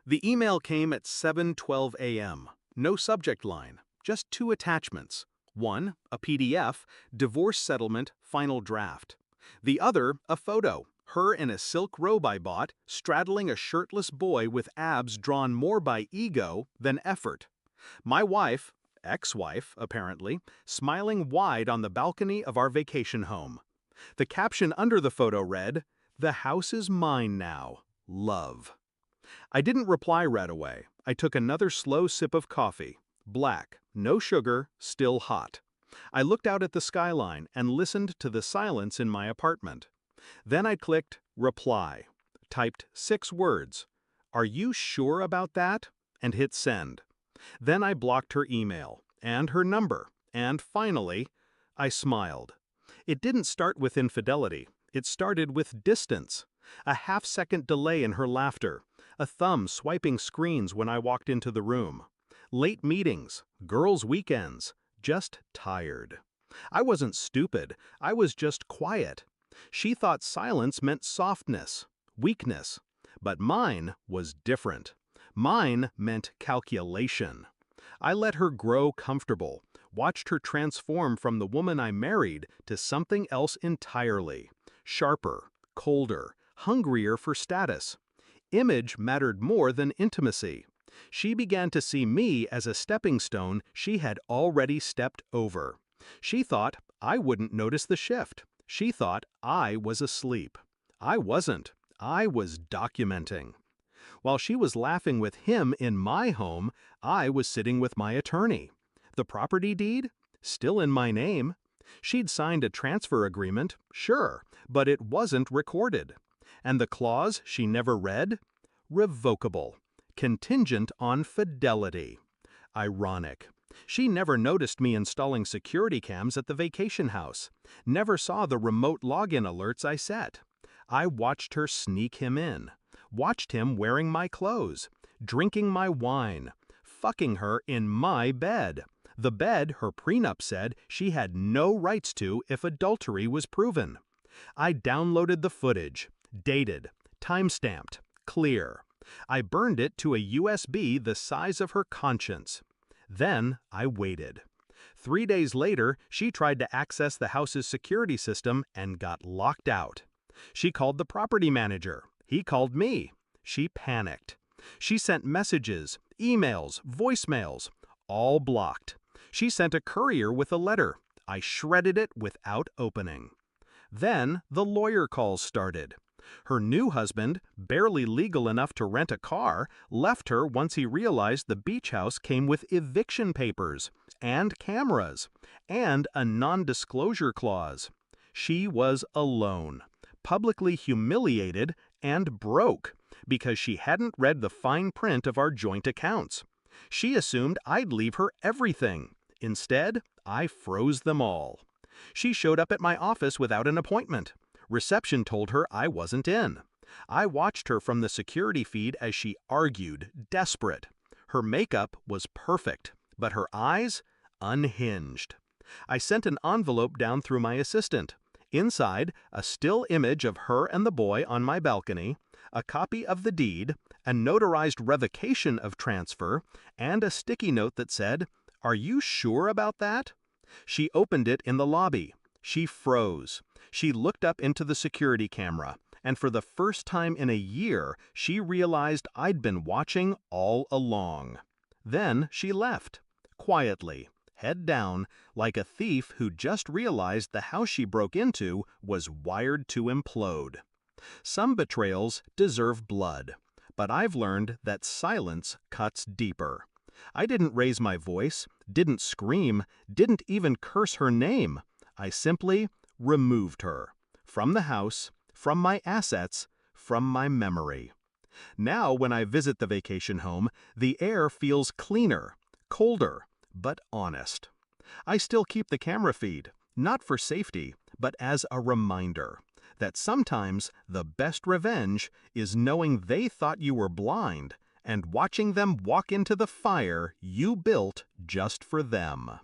The email came at 7:12 a.m. No subject line, just two attachments. One, a PDF, divorce settlement, final draft. The other, a photo, her in a silk robe I bought, straddling a shirtless boy with abs drawn more by ego than effort. My wife, ex-wife apparently, smiling wide on the balcony of our vacation home. The caption under the photo read, "The house is mine now. Love." I didn't reply right away. I took another slow sip of coffee. Black, no sugar, still hot. I looked out at the skyline and listened to the silence in my apartment. Then I clicked reply, typed 6 words. "Are you sure about that?" and hit send. Then I blocked her email, and her number, and finally, I smiled. It didn't start with infidelity. It started with distance. A half-second delay in her laughter, a thumb swiping screens when I walked into the room. Late meetings, girls' weekends, just tired. I wasn't stupid, I was just quiet. She thought silence meant softness, weakness. But mine was different. Mine meant calculation. I let her grow comfortable, watched her transform from the woman I married to something else entirely. Sharper, colder, hungrier for status. Image mattered more than intimacy. She began to see me as a stepping stone she had already stepped over. She thought I wouldn't notice the shift. She thought I was asleep. I wasn't. I was documenting. While she was laughing with him in my home, I was sitting with my attorney. The property deed? Still in my name. She'd signed a transfer agreement, sure, but it wasn't recorded. And the clause she never read? Revocable. Contingent on fidelity. Ironic. She never noticed me installing security cams at the vacation house. Never saw the remote login alerts I set. I watched her sneak him in. Watched him wearing my clothes, drinking my wine, fucking her in my bed. The bed her prenup said she had no rights to if adultery was proven. I downloaded the footage, dated, time-stamped, clear. I burned it to a USB the size of her conscience. Then I waited. 3 days later, she tried to access the house's security system and got locked out. She called the property manager. He called me. She panicked. She sent messages, emails, voicemails, all blocked. She sent a courier with a letter. I shredded it without opening. Then the lawyer calls started. Her new husband, barely legal enough to rent a car, left her once he realized the beach house came with eviction papers, and cameras, and a non-disclosure clause. She was alone, publicly humiliated, and broke, because she hadn't read the fine print of our joint accounts. She assumed I'd leave her everything. Instead, I froze them all. She showed up at my office without an appointment. Reception told her I wasn't in. I watched her from the security feed as she argued, desperate. Her makeup was perfect, but her eyes, unhinged. I sent an envelope down through my assistant. Inside, a still image of her and the boy on my balcony, a copy of the deed, a notarized revocation of transfer, and a sticky note that said, "Are you sure about that?" She opened it in the lobby. She froze. She looked up into the security camera, and for the first time in a year, she realized I'd been watching all along. Then she left, quietly, head down, like a thief who just realized the house she broke into was wired to implode. Some betrayals deserve blood, but I've learned that silence cuts deeper. I didn't raise my voice, didn't scream, didn't even curse her name. I simply removed her. From the house, from my assets, from my memory. Now when I visit the vacation home, the air feels cleaner, colder, but honest. I still keep the camera feed, not for safety, but as a reminder that sometimes the best revenge is knowing they thought you were blind and watching them walk into the fire you built just for them.